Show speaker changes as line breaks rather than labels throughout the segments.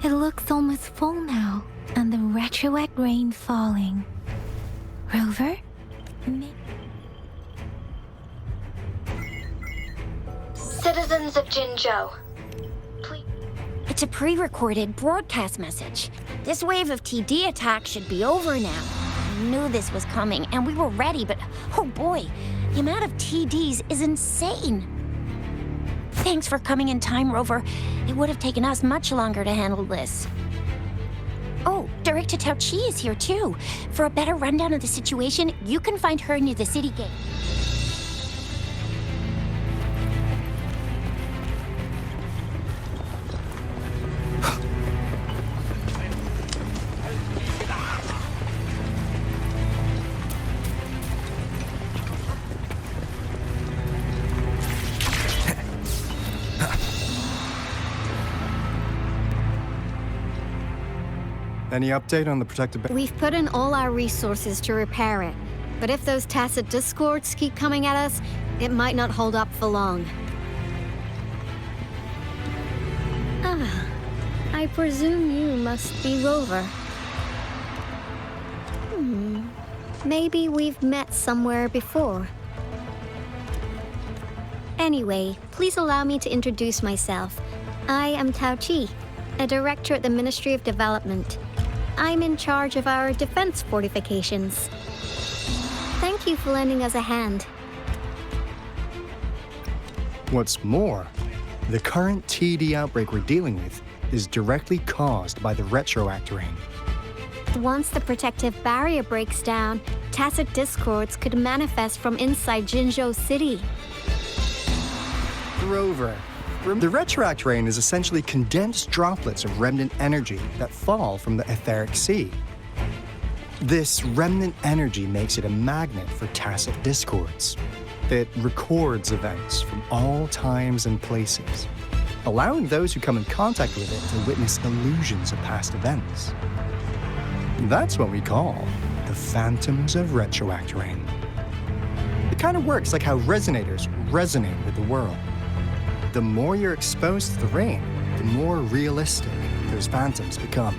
It looks almost full now, and the retroact rain falling. Rover?
Citizens of Jinzhou, please.
It's a pre-recorded broadcast message. This wave of TD attacks should be over now. I knew this was coming, and we were ready, but oh boy, the amount of TDs is insane. Thanks for coming in time, Rover. It would have taken us much longer to handle this. Oh, Director Tao Chi is here too. For a better rundown of the situation, you can find her near the city gate.
Any update on the protected
We've put in all our resources to repair it. But if those tacit discords keep coming at us, it might not hold up for long. Ah, I presume you must be Rover. Maybe we've met somewhere before. Anyway, please allow me to introduce myself. I am Tao Chi, a director at the Ministry of Development. I'm in charge of our defense fortifications. Thank you for lending us a hand.
What's more, the current TD outbreak we're dealing with is directly caused by the retroact rain.
Once the protective barrier breaks down, tacit discords could manifest from inside Jinzhou City.
Rover, the retroact rain is essentially condensed droplets of remnant energy that fall from the etheric sea. This remnant energy makes it a magnet for tacit discords. It records events from all times and places, allowing those who come in contact with it to witness illusions of past events. That's what we call the phantoms of retroact rain. It kind of works like how resonators resonate with the world. The more you're exposed to the rain, the more realistic those phantoms become.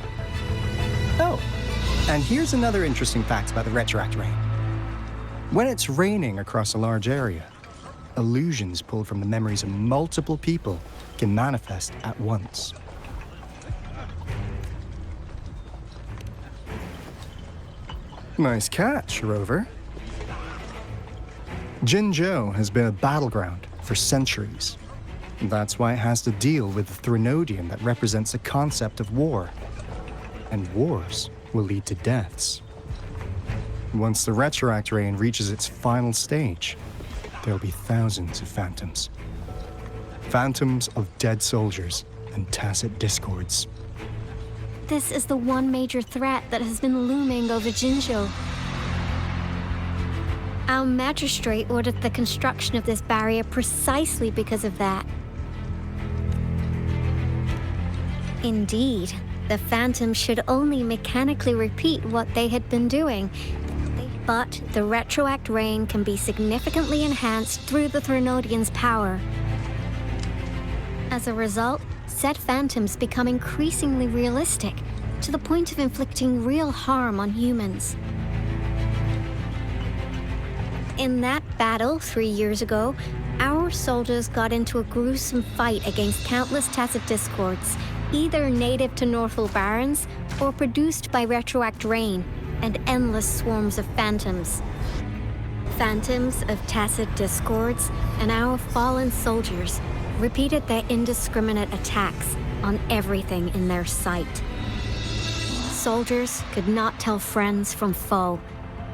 Oh, and here's another interesting fact about the retroact rain. When it's raining across a large area, illusions pulled from the memories of multiple people can manifest at once. Nice catch, Rover. Jinzhou has been a battleground for centuries. That's why it has to deal with the Threnodium that represents the concept of war. And wars will lead to deaths. Once the retroact rain reaches its final stage, there'll be thousands of phantoms. Phantoms of dead soldiers and tacit discords.
This is the one major threat that has been looming over Jinzhou. Our magistrate ordered the construction of this barrier precisely because of that. Indeed, the phantoms should only mechanically repeat what they had been doing. But the retroact rain can be significantly enhanced through the Threnodian's power. As a result, said phantoms become increasingly realistic, to the point of inflicting real harm on humans. In that battle 3 years ago, our soldiers got into a gruesome fight against countless tacit discords, either native to Northwell Barrens or produced by retroact rain and endless swarms of phantoms. Phantoms of tacit discords and our fallen soldiers repeated their indiscriminate attacks on everything in their sight. Soldiers could not tell friends from foe.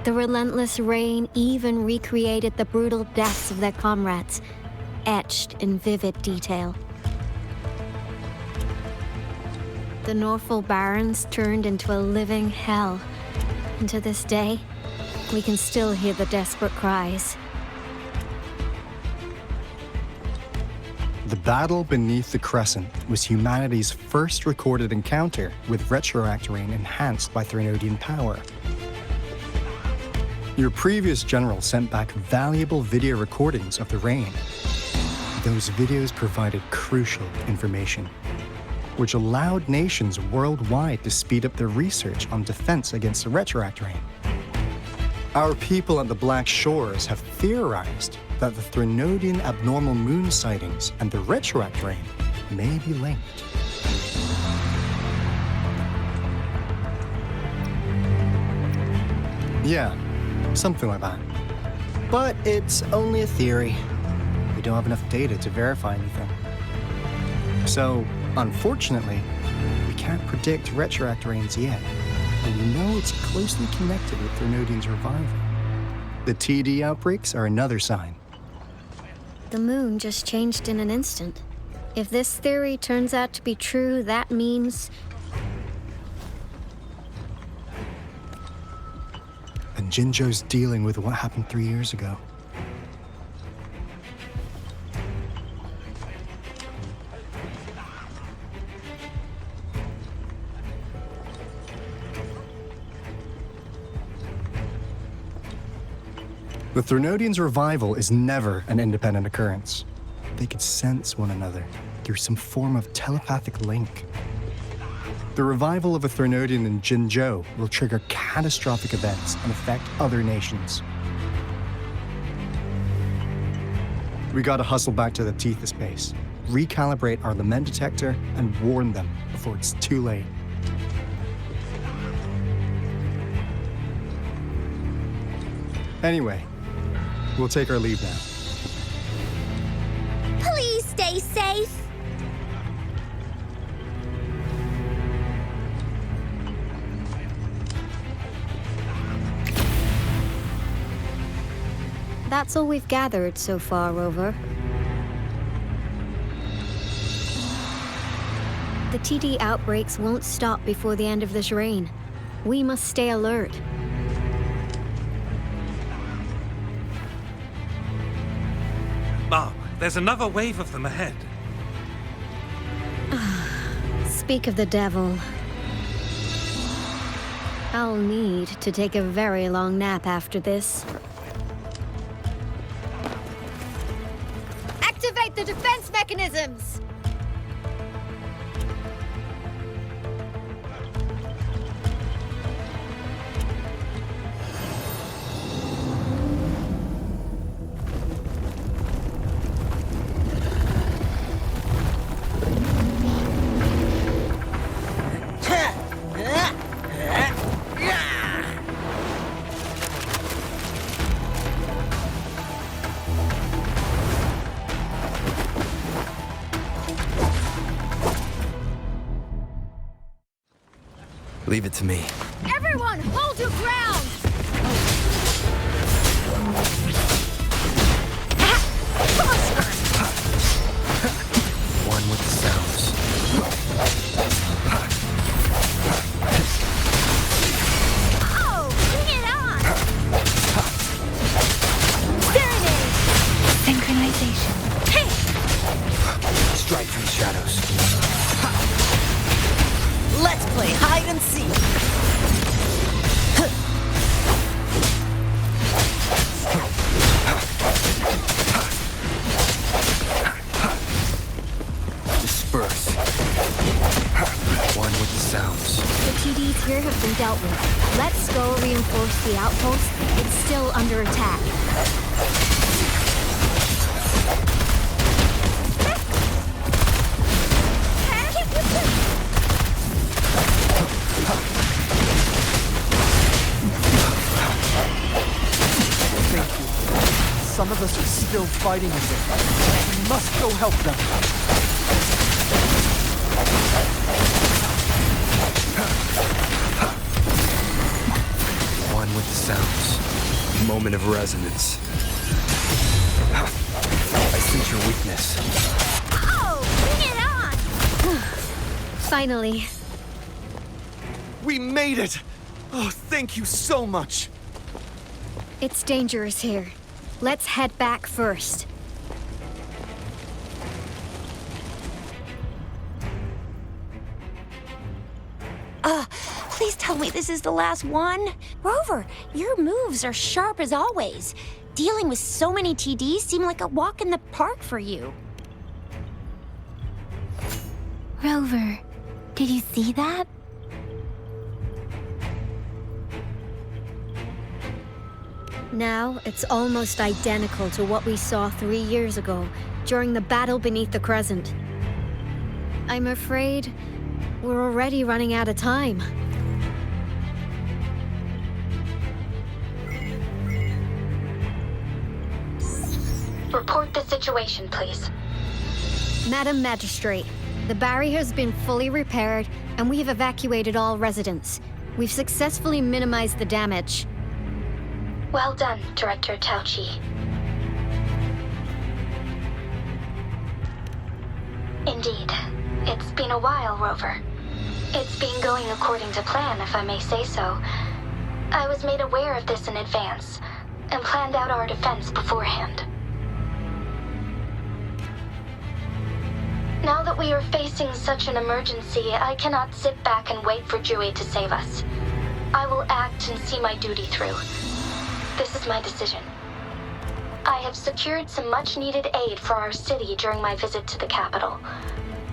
The relentless rain even recreated the brutal deaths of their comrades, etched in vivid detail. The Northwell Barrens turned into a living hell, and to this day, we can still hear the desperate cries.
The battle beneath the Crescent was humanity's first recorded encounter with retroact rain enhanced by Threnodian power. Your previous general sent back valuable video recordings of the rain. Those videos provided crucial information. which allowed nations worldwide to speed up their research on defense against the retroact rain. Our people at the Black Shores have theorized that the Threnodian abnormal moon sightings and the retroact rain may be linked. Yeah, something like that. But it's only a theory. We don't have enough data to verify anything. So, unfortunately, we can't predict retroact rains yet, and we know it's closely connected with Threnodian's revival. The TD outbreaks are another sign.
The moon just changed in an instant. If this theory turns out to be true, that means...
And Jinzhou's dealing with what happened 3 years ago. The Threnodians' revival is never an independent occurrence. They could sense one another through some form of telepathic link. The revival of a Threnodian in Jinzhou will trigger catastrophic events and affect other nations. We gotta hustle back to the Tethys base, recalibrate our lament detector, and warn them before it's too late. Anyway, we'll take our leave now.
Please stay safe.
That's all we've gathered so far, Rover. The TD outbreaks won't stop before the end of this reign. We must stay alert.
Mom, there's another wave of them ahead.
Speak of the devil. I'll need to take a very long nap after this. Activate the defense mechanisms!
Leave it to me.
Everyone, hold your ground!
One with the sounds.
Oh, bring it on!
There it is! Synchronization. Hey!
Strike from the shadows.
Let's play hide and seek.
Disperse. One with the sounds.
The TDs here have been dealt with. Let's go reinforce the outpost. It's still under attack.
Some of us are still fighting in there. We must go help them.
One with the sounds. Moment of resonance. I sense your weakness.
Oh, bring it on!
Finally.
We made it! Oh, thank you so much.
It's dangerous here. Let's head back first.
Please tell me this is the last one. Rover, your moves are sharp as always. Dealing with so many TDs seemed like a walk in the park for you.
Rover, Did you see that?
Now, it's almost identical to what we saw 3 years ago, during the battle beneath the Crescent. I'm afraid we're already running out of time.
Report the situation, please.
Madam Magistrate, the barrier has been fully repaired, and we have evacuated all residents. We've successfully minimized the damage.
Well done, Director Tauchi. Indeed. It's been a while, Rover. It's been going according to plan, if I may say so. I was made aware of this in advance, and planned out our defense beforehand. Now that we are facing such an emergency, I cannot sit back and wait for Jue to save us. I will act and see my duty through. This is my decision. I have secured some much-needed aid for our city during my visit to the capital.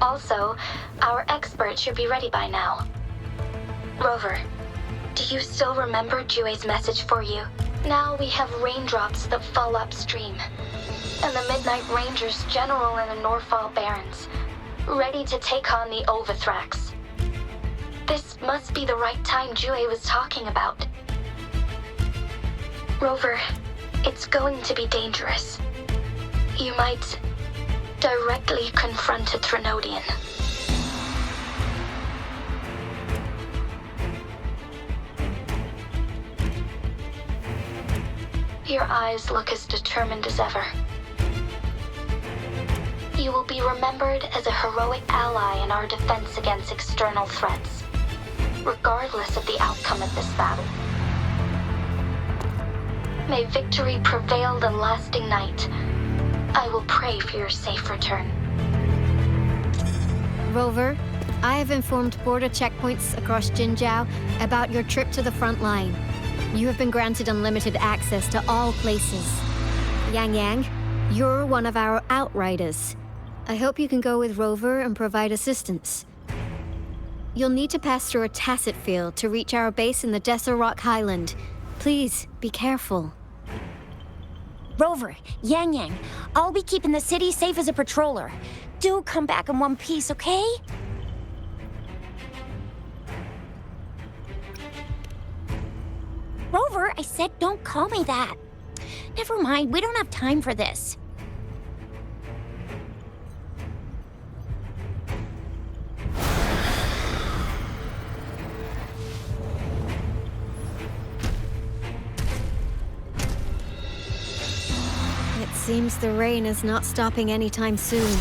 Also, our expert should be ready by now. Rover, do you still remember Jue's message for you? Now we have raindrops that fall upstream, and the Midnight Rangers General in the Norfall Barrens, ready to take on the Overthrax. This must be the right time Jue was talking about. Rover, it's going to be dangerous. You might directly confront a Trinodian. Your eyes look as determined as ever. You will be remembered as a heroic ally in our defense against external threats, regardless of the outcome of this battle. May victory prevail the lasting night. I will pray for your safe return.
Rover, I have informed border checkpoints across Jinjiao about your trip to the front line. You have been granted unlimited access to all places. Yang Yang, you're one of our outriders. I hope you can go with Rover and provide assistance. You'll need to pass through a tacit field to reach our base in the Desert Rock Highland. Please, be careful.
Rover, Yang Yang, I'll be keeping the city safe as a patroller. Do come back in one piece, okay? Rover, I said don't call me that. Never mind, we don't have time for this.
It seems the rain is not stopping anytime soon.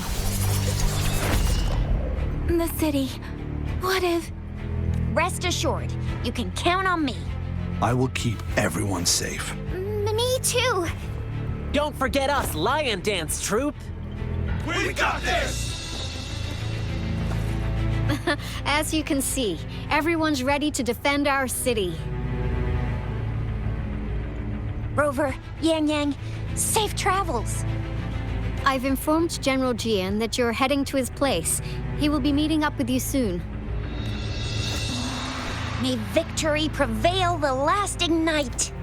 The city. What if...
Rest assured, you can count on me.
I will keep everyone safe.
Me too.
Don't forget us, Lion Dance Troop!
We got this!
As you can see, everyone's ready to defend our city.
Rover, Yang Yang, safe travels.
I've informed General Jian that you're heading to his place. He will be meeting up with you soon.
May victory prevail the lasting night.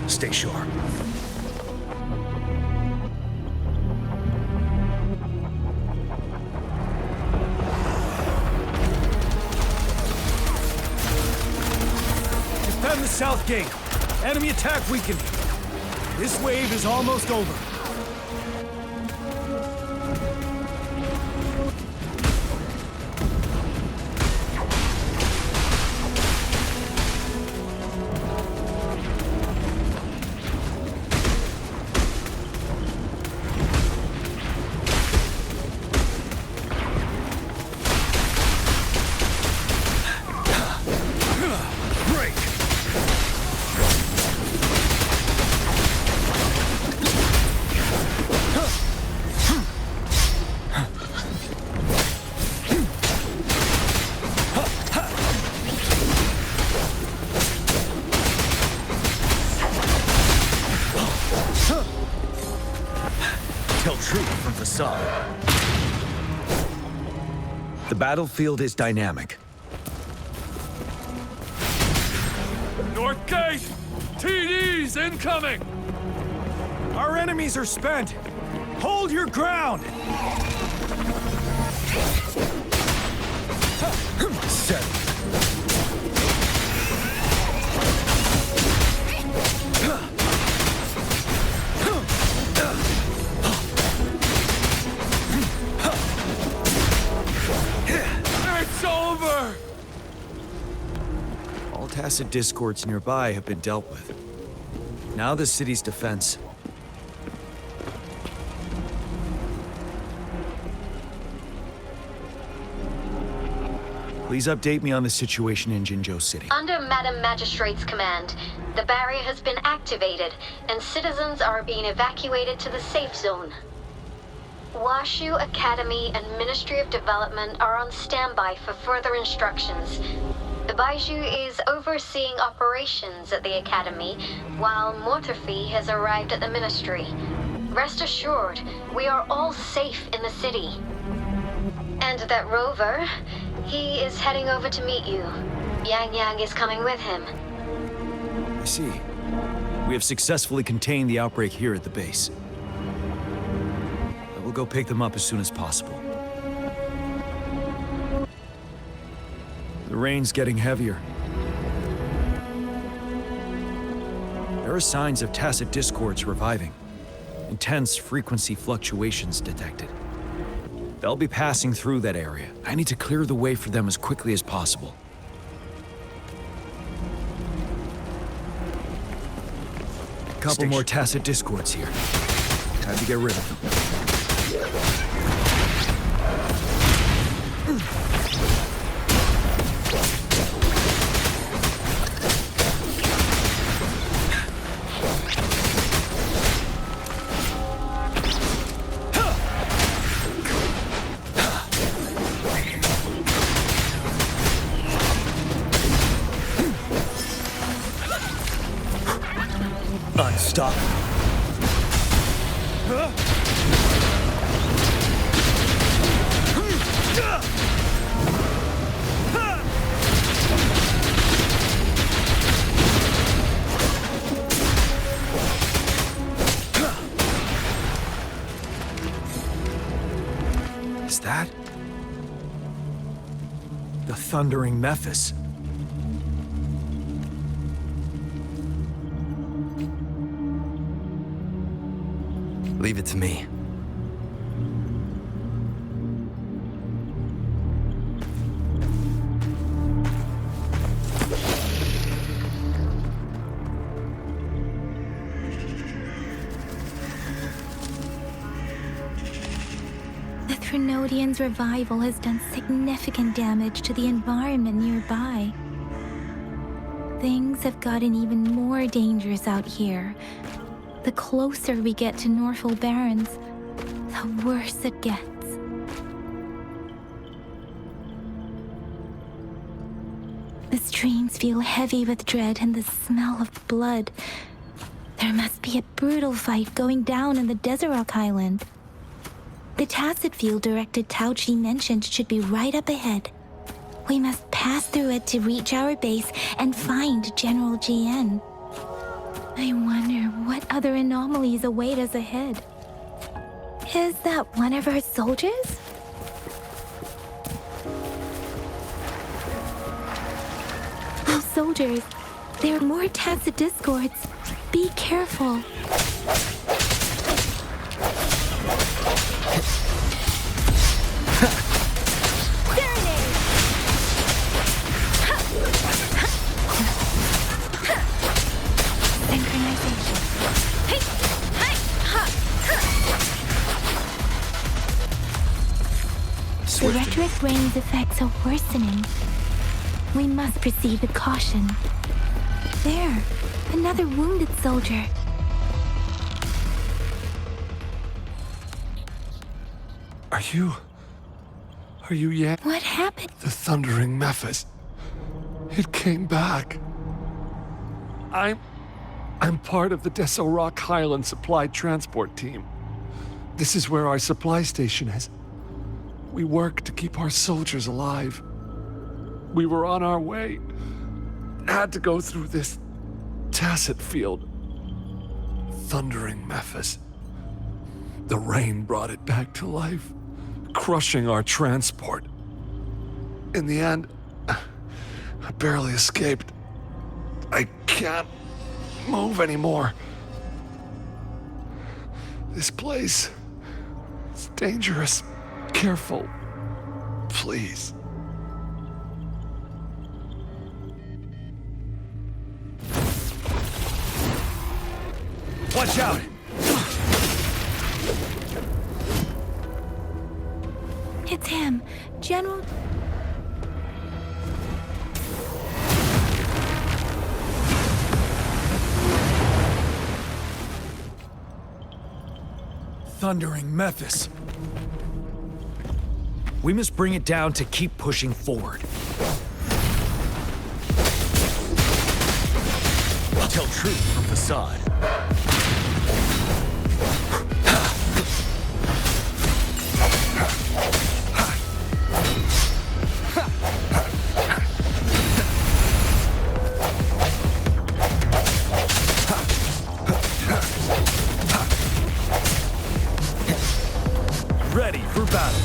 Stay sharp.
Defend the south gate. Enemy attack weakened. This wave is almost over.
battlefield is dynamic.
North Gate! TDs incoming! Our enemies are spent! Hold your ground!
Set.
It's over!
All tacit discords nearby have been dealt with. Now the city's defense. Please update me on the situation in Jinzhou City.
Under Madam Magistrate's command, the barrier has been activated, and citizens are being evacuated to the safe zone. Washu Academy and Ministry of Development are on standby for further instructions. The Baiju is overseeing operations at the Academy, while Mortarphy has arrived at the Ministry. Rest assured, we are all safe in the city. And that rover, he is heading over to meet you. Yang Yang is coming with him.
I see. We have successfully contained the outbreak here at the base. I will go pick them up as soon as possible. The rain's getting heavier. There are signs of tacit discords reviving. Intense frequency fluctuations detected. They'll be passing through that area. I need to clear the way for them as quickly as possible. A couple more tacit discords here. Time to get rid of them. Unstoppable. Is that the thundering Mephis?
Leave it to me.
The Threnodians' revival has done significant damage to the environment nearby. Things have gotten even more dangerous out here. The closer we get to Northel Barrens, the worse it gets. The streams feel heavy with dread and the smell of blood. There must be a brutal fight going down in the Desert Island. The tacit field director Tauchi mentioned should be right up ahead. We must pass through it to reach our base and find General GN. I wonder what other anomalies await us ahead. Is that one of our soldiers? Those soldiers, there are more tacit discords. Be careful. The rhetoric rain's effects are worsening. We must proceed with caution. There, another wounded soldier.
Are you yet?
What happened?
The thundering Mephis. It came back. I'm part of the Deso Rock Highland supply transport team. This is where our supply station is. We worked to keep our soldiers alive. We were on our way. Had to go through this tacet field. Thundering Memphis. The rain brought it back to life, crushing our transport. In the end, I barely escaped. I can't move anymore. This place is dangerous. Careful, please.
Watch out!
It's him, General.
Thundering Memphis. We must bring it down to keep pushing forward.
Tell truth from facade. Ready for battle.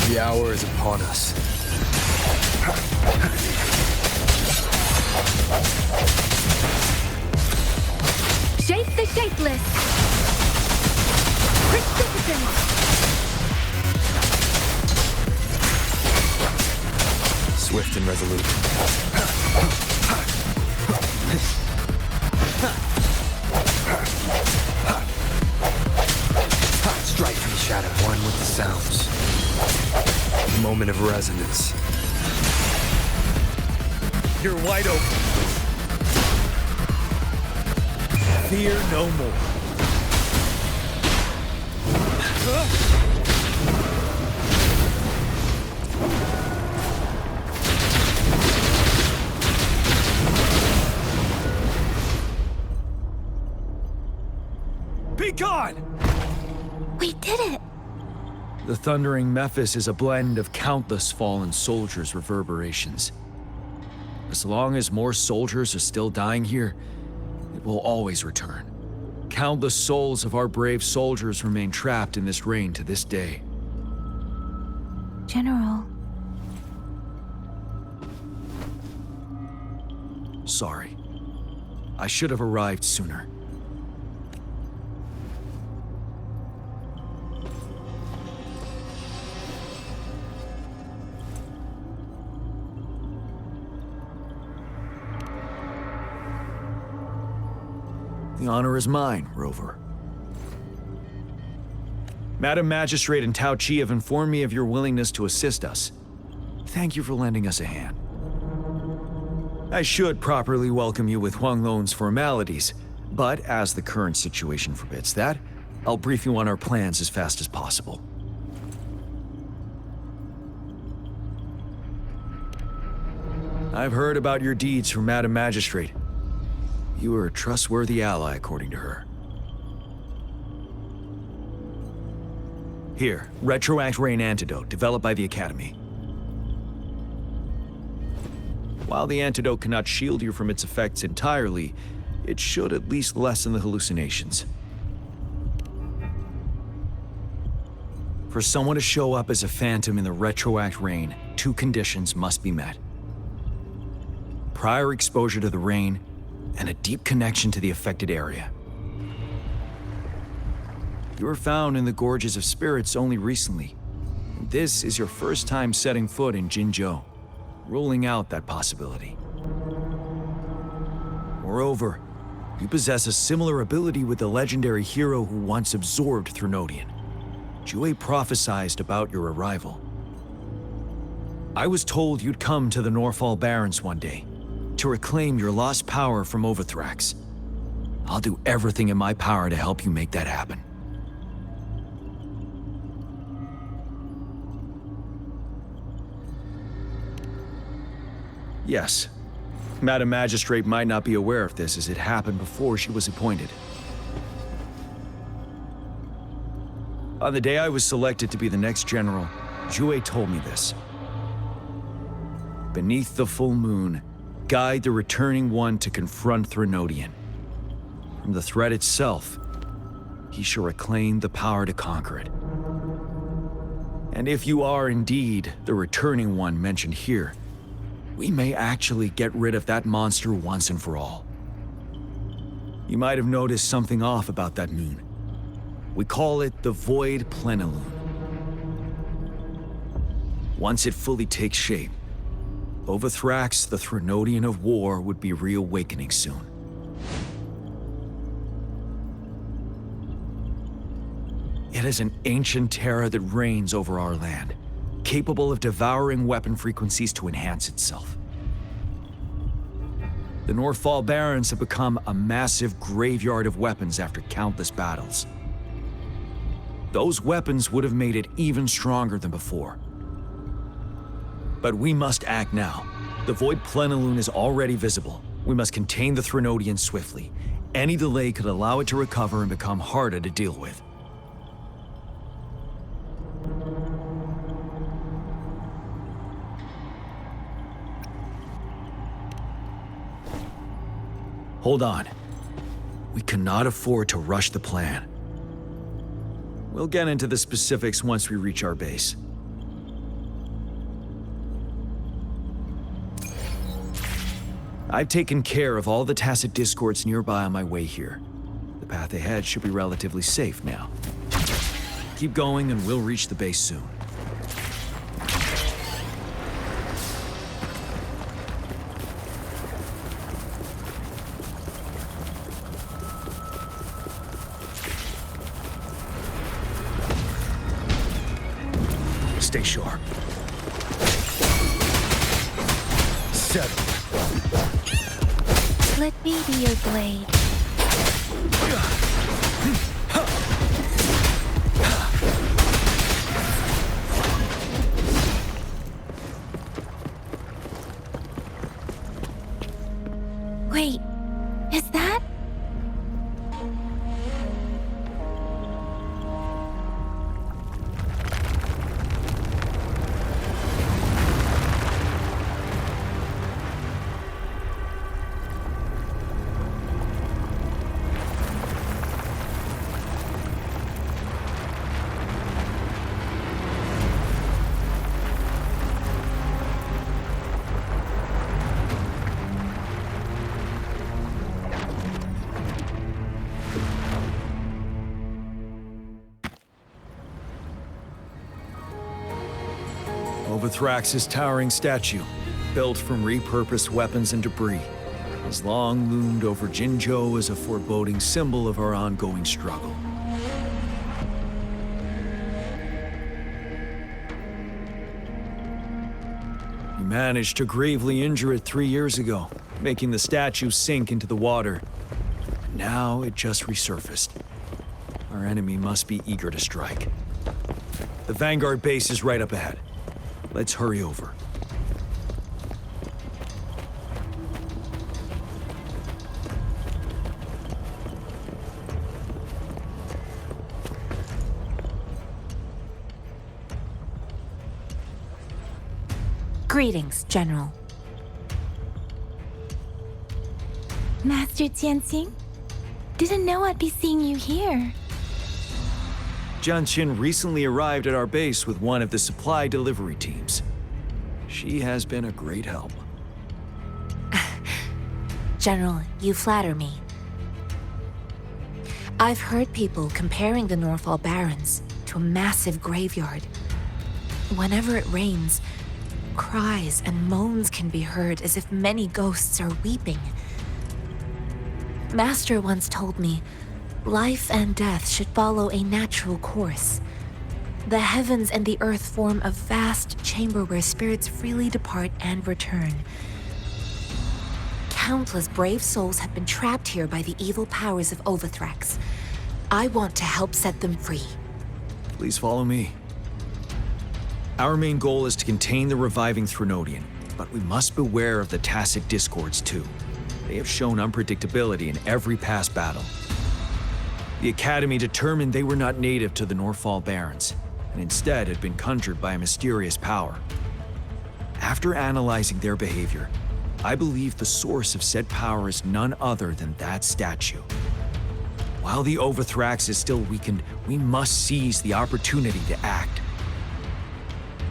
The hour is upon us.
Shape the shapeless. Precipitant.
Swift and resolute. Strike from the shadow, one with the sounds. Moment of resonance.
You're wide open. Fear no more. Be gone!
We did it.
The Thundering Memphis is a blend of countless fallen soldiers' reverberations. As long as more soldiers are still dying here, it will always return. Countless souls of our brave soldiers remain trapped in this rain to this day.
General.
Sorry. I should have arrived sooner. The honor is mine, Rover. Madam Magistrate and Tao Chi have informed me of your willingness to assist us. Thank you for lending us a hand. I should properly welcome you with Huang Lon's formalities, but as the current situation forbids that, I'll brief you on our plans as fast as possible. I've heard about your deeds from Madam Magistrate. You are a trustworthy ally, according to her. Here, Retroact Rain Antidote, developed by the Academy. While the antidote cannot shield you from its effects entirely, it should at least lessen the hallucinations. For someone to show up as a phantom in the Retroact Rain, 2 conditions must be met. Prior exposure to the rain, and a deep connection to the affected area. You were found in the Gorges of Spirits only recently. This is your first time setting foot in Jinzhou, ruling out that possibility. Moreover, you possess a similar ability with the legendary hero who once absorbed Thrunodian. Jue prophesied about your arrival. I was told you'd come to the Norfall Barrens one day, to reclaim your lost power from Overthrax. I'll do everything in my power to help you make that happen. Yes, Madam Magistrate might not be aware of this, as it happened before she was appointed. On the day I was selected to be the next general, Jue told me this. Beneath the full moon, guide the returning one to confront Threnodian. From the threat itself, he shall reclaim the power to conquer it. And if you are indeed the returning one mentioned here, we may actually get rid of that monster once and for all. You might have noticed something off about that moon. We call it the Void Plenilune. Once it fully takes shape, Ovathrax, the Threnodian of War, would be reawakening soon. It is an ancient terror that reigns over our land, capable of devouring weapon frequencies to enhance itself. The Northfall Barrens have become a massive graveyard of weapons after countless battles. Those weapons would have made it even stronger than before. But we must act now. The Void Plenilune is already visible. We must contain the Threnodian swiftly. Any delay could allow it to recover and become harder to deal with. Hold on. We cannot afford to rush the plan. We'll get into the specifics once we reach our base. I've taken care of all the tacit discords nearby on my way here. The path ahead should be relatively safe now. Keep going and we'll reach the base soon. Stay sharp. Settle.
Let me be your blade. Wait, is that?
Ovathrax's towering statue, built from repurposed weapons and debris, has long loomed over Jinzhou as a foreboding symbol of our ongoing struggle. We managed to gravely injure it 3 years ago, making the statue sink into the water. Now it just resurfaced. Our enemy must be eager to strike. The Vanguard base is right up ahead. Let's hurry over.
Greetings, General.
Master Tianxing? Didn't know I'd be seeing you here.
Jianqin recently arrived at our base with one of the supply delivery teams. She has been a great help.
General, you flatter me. I've heard people comparing the Northfall Barrens to a massive graveyard. Whenever it rains, cries and moans can be heard as if many ghosts are weeping. Master once told me, life and death should follow a natural course. The heavens and the earth form a vast chamber where spirits freely depart and return. Countless brave souls have been trapped here by the evil powers of Ovathrax. I want to help set them free.
Please follow me. Our main goal is to contain the reviving Threnodian, But we must beware of the Tacet discords too. They have shown unpredictability in every past battle. The Academy determined they were not native to the Norfall Barrens, and instead had been conjured by a mysterious power. After analyzing their behavior, I believe the source of said power is none other than that statue. While the Overthrax is still weakened, we must seize the opportunity to act.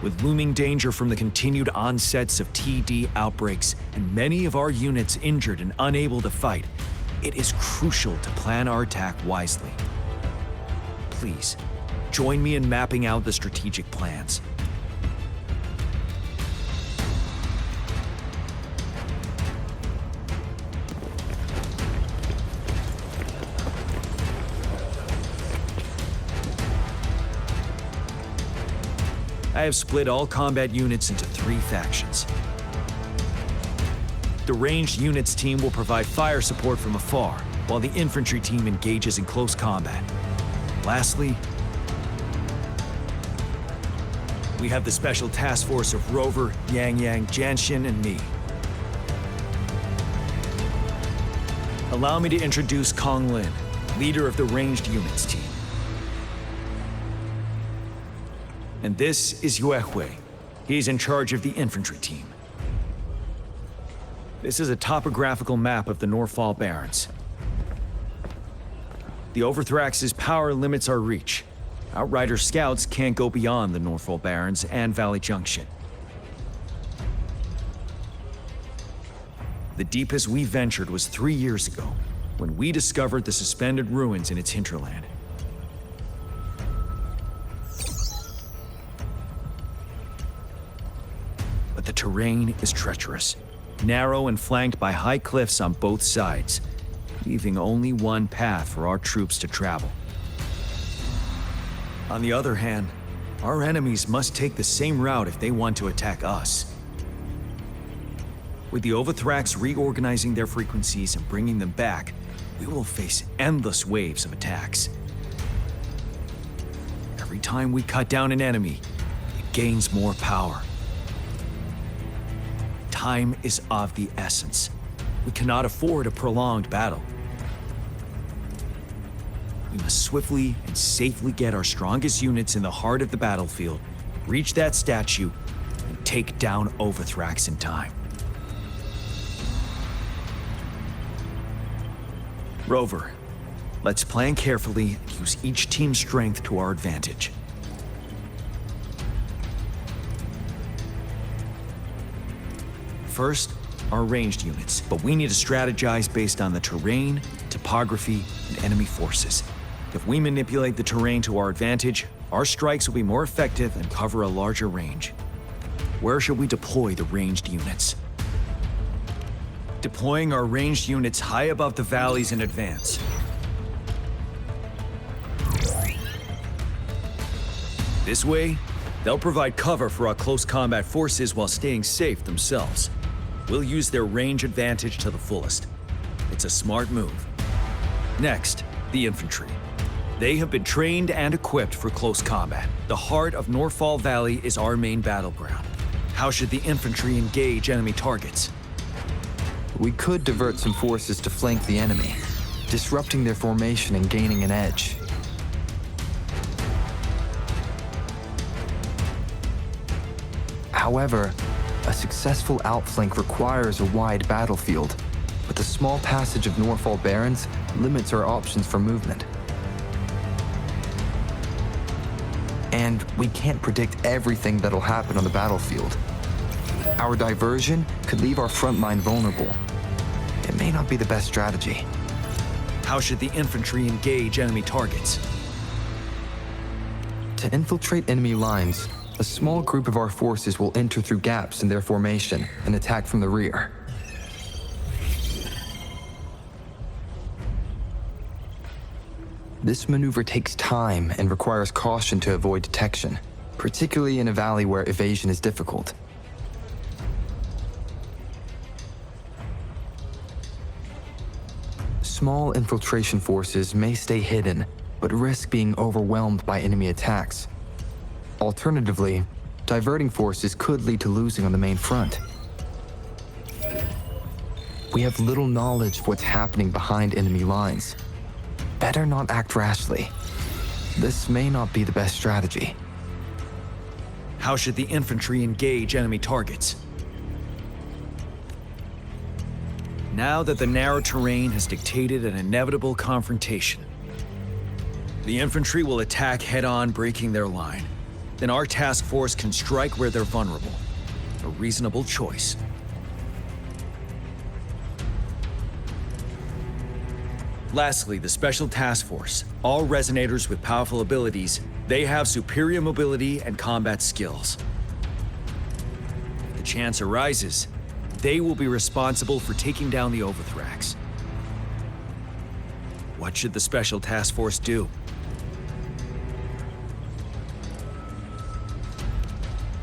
With looming danger from the continued onsets of TD outbreaks and many of our units injured and unable to fight, it is crucial to plan our attack wisely. Please, join me in mapping out the strategic plans. I have split all combat units into 3 factions. The ranged units team will provide fire support from afar, while the infantry team engages in close combat. Lastly, we have the special task force of Rover, Yang Yang, Janshin, and me. Allow me to introduce Kong Lin, leader of the ranged units team. And this is Yue Hui. He's in charge of the infantry team. This is a topographical map of the Norfall Barrens. The Overthrax's power limits our reach. Outrider scouts can't go beyond the Norfall Barrens and Valley Junction. The deepest we ventured was 3 years ago, when we discovered the suspended ruins in its hinterland. But the terrain is treacherous, narrow and flanked by high cliffs on both sides, leaving only one path for our troops to travel. On the other hand, our enemies must take the same route if they want to attack us. With the Overthrax reorganizing their frequencies and bringing them back, we will face endless waves of attacks. Every time we cut down an enemy, it gains more power. Time is of the essence. We cannot afford a prolonged battle. We must swiftly and safely get our strongest units in the heart of the battlefield, reach that statue, and take down Overthrax in time. Rover, let's plan carefully and use each team's strength to our advantage. First, our ranged units, but we need to strategize based on the terrain, topography, and enemy forces. If we manipulate the terrain to our advantage, our strikes will be more effective and cover a larger range. Where should we deploy the ranged units? Deploying our ranged units high above the valleys in advance. This way, they'll provide cover for our close combat forces while staying safe themselves. We'll use their range advantage to the fullest. It's a smart move. Next, the infantry. They have been trained and equipped for close combat. The heart of Norfall Valley is our main battleground. How should the infantry engage enemy targets?
We could divert some forces to flank the enemy, disrupting their formation and gaining an edge. However, a successful outflank requires a wide battlefield, but the small passage of Norfall Barrens limits our options for movement. And we can't predict everything that'll happen on the battlefield. Our diversion could leave our front line vulnerable. It may not be the best strategy.
How should the infantry engage enemy targets?
To infiltrate enemy lines, a small group of our forces will enter through gaps in their formation and attack from the rear. This maneuver takes time and requires caution to avoid detection, particularly in a valley where evasion is difficult. Small infiltration forces may stay hidden, but risk being overwhelmed by enemy attacks. Alternatively, diverting forces could lead to losing on the main front. We have little knowledge of what's happening behind enemy lines. Better not act rashly. This may not be the best strategy.
How should the infantry engage enemy targets? Now that the narrow terrain has dictated an inevitable confrontation, the infantry will attack head-on, breaking their line. Then our task force can strike where they're vulnerable. A reasonable choice. Lastly, the Special Task Force. All resonators with powerful abilities, they have superior mobility and combat skills. If the chance arises, they will be responsible for taking down the Overthrax. What should the Special Task Force do?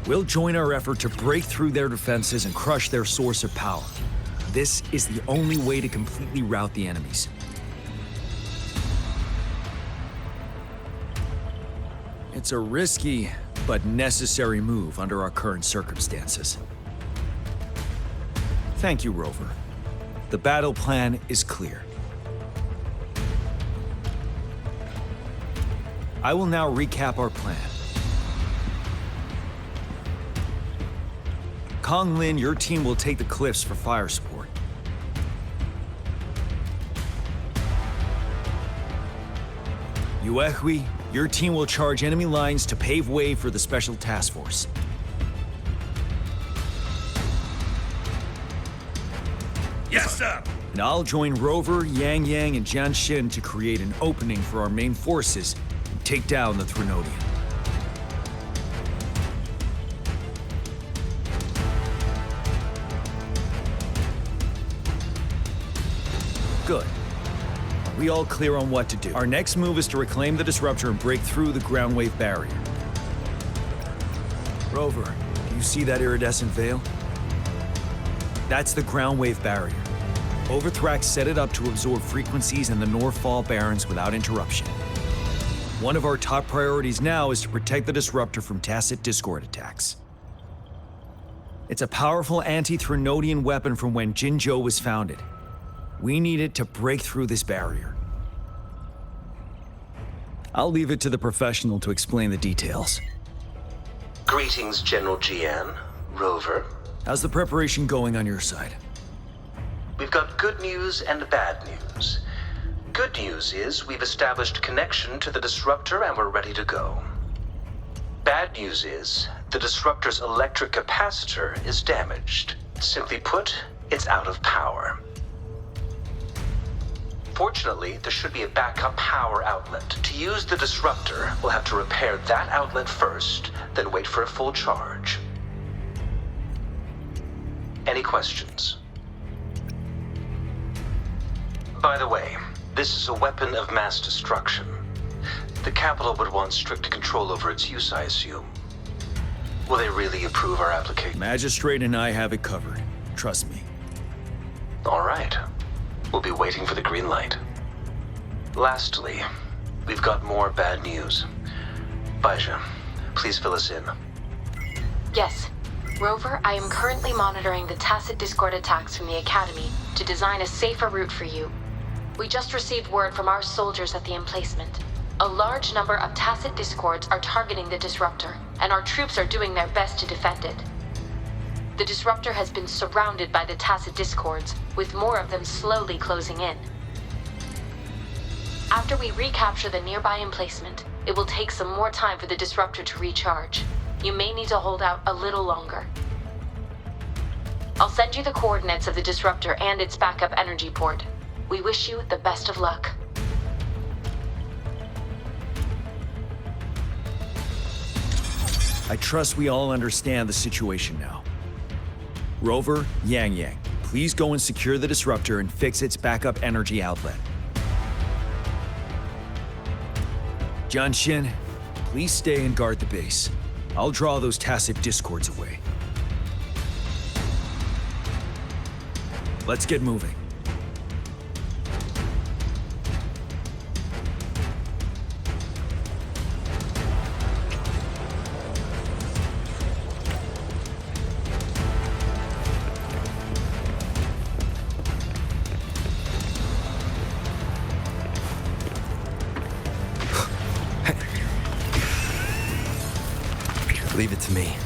We'll join our effort to break through their defenses and crush their source of power. This is the only way to completely rout the enemies. It's a risky, but necessary move under our current circumstances. Thank you, Rover. The battle plan is clear. I will now recap our plan. Kong Lin, your team will take the cliffs for fire support. Yuehui, your team will charge enemy lines to pave way for the Special Task Force.
Yes, sir!
And I'll join Rover, Yang Yang, and Jian Xin to create an opening for our main forces and take down the Threnodian. Good. We all clear on what to do. Our next move is to reclaim the disruptor and break through the ground wave barrier. Rover, do you see that iridescent veil? That's the ground wave barrier. Overthrax set it up to absorb frequencies in the Northfall Barrens without interruption. One of our top priorities now is to protect the disruptor from tacit discord attacks. It's a powerful anti-Threnodian weapon from when Jinzhou was founded. We need it to break through this barrier. I'll leave it to the professional to explain the details.
Greetings, General Jian. Rover.
How's the preparation going on your side?
We've got good news and bad news. Good news is we've established connection to the disruptor and we're ready to go. Bad news is the disruptor's electric capacitor is damaged. Simply put, it's out of power. Fortunately, there should be a backup power outlet. To use the disruptor, we'll have to repair that outlet first, then wait for a full charge. Any questions? By the way, this is a weapon of mass destruction. The capital would want strict control over its use, I assume. Will they really approve our application?
Magistrate and I have it covered. Trust me.
All right. We'll be waiting for the green light. Lastly, we've got more bad news. Baizha, please fill us in.
Yes. Rover, I am currently monitoring the tacit discord attacks from the Academy to design a safer route for you. We just received word from our soldiers at the emplacement. A large number of tacit discords are targeting the disruptor, and our troops are doing their best to defend it. The disruptor has been surrounded by the tacit discords, with more of them slowly closing in. After we recapture the nearby emplacement, it will take some more time for the disruptor to recharge. You may need to hold out a little longer. I'll send you the coordinates of the disruptor and its backup energy port. We wish you the best of luck.
I trust we all understand the situation now. Rover, Yang Yang, please go and secure the disruptor and fix its backup energy outlet. Jian Xin, please stay and guard the base. I'll draw those tacit discords away. Let's get moving.
Leave it to me.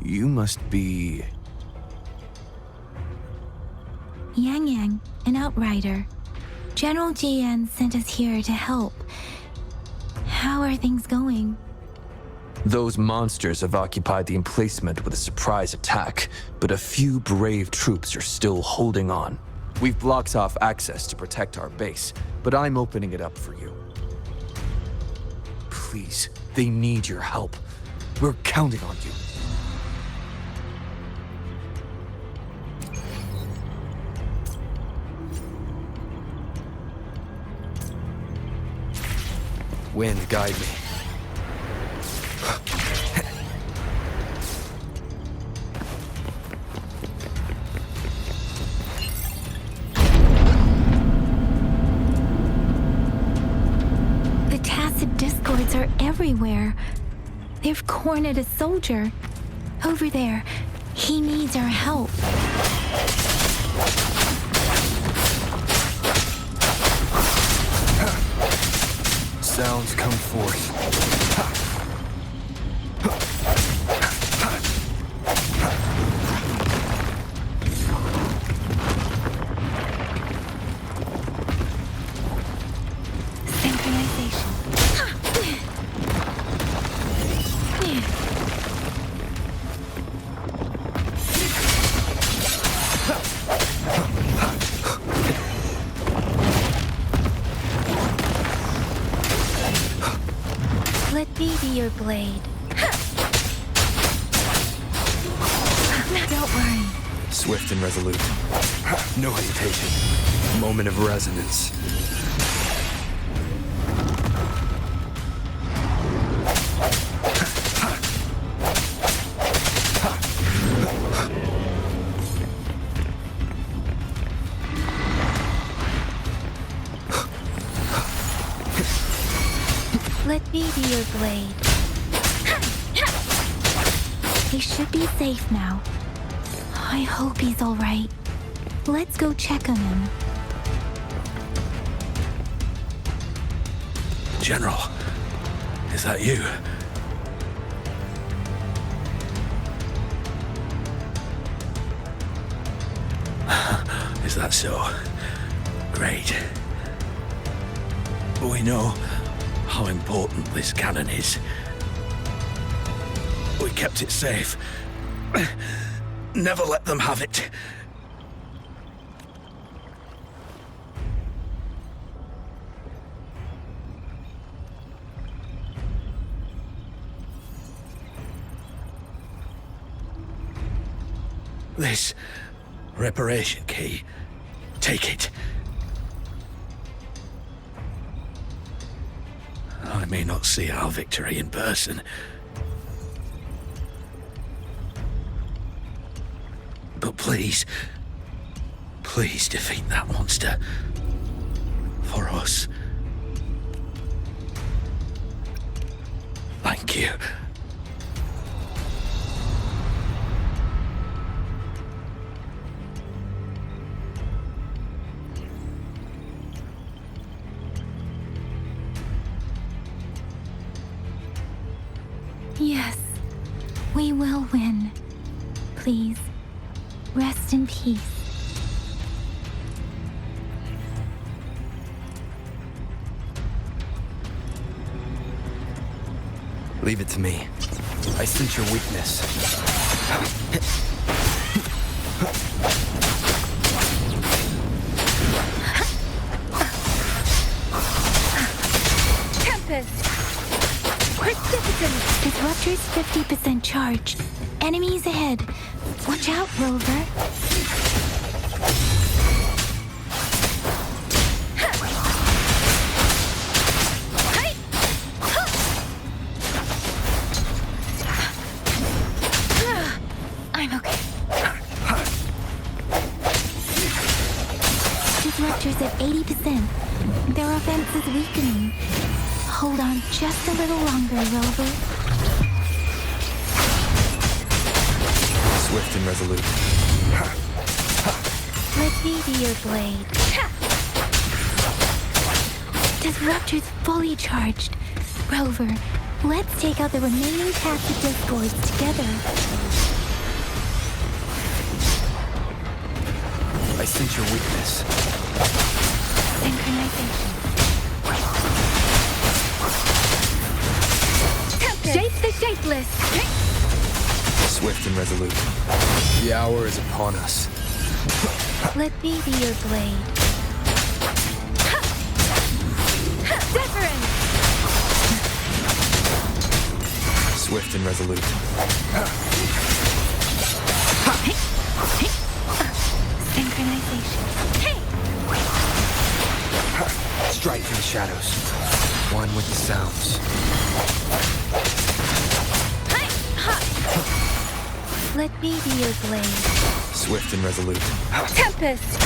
You must be...
Yang Yang, an outrider. General GN sent us here to help. How are things going?
Those monsters have occupied the emplacement with a surprise attack, but a few brave troops are still holding on. We've blocked off access to protect our base, but I'm opening it up for you. Please, they need your help. We're counting on you. Wind, guide me.
The tacit discords are everywhere. They've cornered a soldier. Over there. He needs our help.
Sounds come forth.
Let me be your blade. Don't worry.
Swift and resolute. No hesitation. Moment of resonance.
Let me be your blade. He should be safe now. I hope he's all right. Let's go check on him.
General, is that you? Is that so? Great. We know how important this cannon is. We kept it safe. Never let them have it. This reparation key. Take it. I may not see our victory in person, but please defeat that monster. For us. Thank you.
Yes, we will win. Please, rest in peace.
Leave it to me. I sense your weakness.
Tempest! Precipitant! Disruptor's 50% charged. Enemies ahead. Watch out, Rover. I'm okay. disruptor's at 80%. Their offense is weakening. Hold on just a little longer, Rover.
Swift and resolute.
Let me be your blade. Disruptor's fully charged. Rover, let's take out the remaining tacit discords together.
I sense your weakness.
Synchronization. Shape the shapeless.
Swift and resolute. The hour is upon us.
Let me be your blade. Wuthering!
Swift and resolute.
Synchronization.
Strike from the shadows. One with the sounds.
Let me be your blade.
Swift and resolute.
Tempest!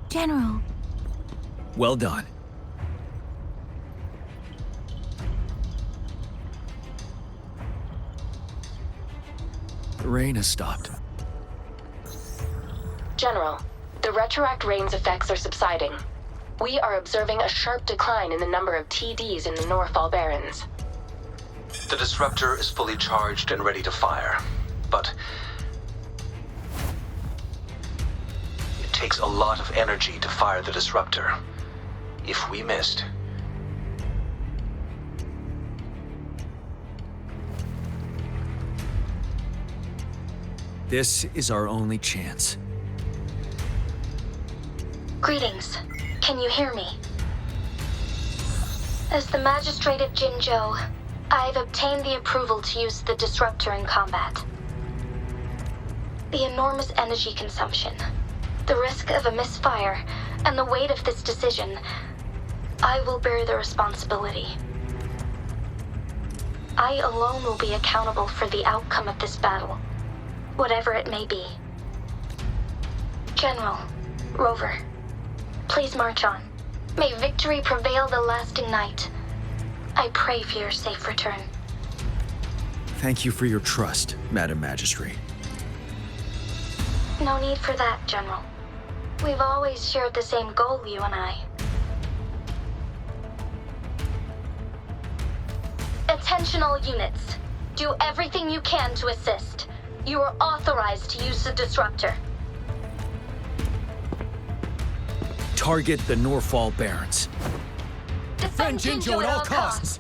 General.
Well done. The rain has stopped.
General, the retroact rain's effects are subsiding. We are observing a sharp decline in the number of TDs in the Northfall Barrens.
The disruptor is fully charged and ready to fire, but it takes a lot of energy to fire the disruptor. If we missed,
This is our only chance.
Greetings. Can you hear me? As the Magistrate of Jinzhou, I've obtained the approval to use the disruptor in combat. The enormous energy consumption, the risk of a misfire, and the weight of this decision, I will bear the responsibility. I alone will be accountable for the outcome of this battle, whatever it may be. General, Rover, please march on. May victory prevail the lasting night. I pray for your safe return.
Thank you for your trust, Madam Magistrate.
No need for that, General. We've always shared the same goal, you and I. Attention all units. Do everything you can to assist. You are authorized to use the disruptor.
Target the Northfall Barrens.
Defend Jinzhou at all costs.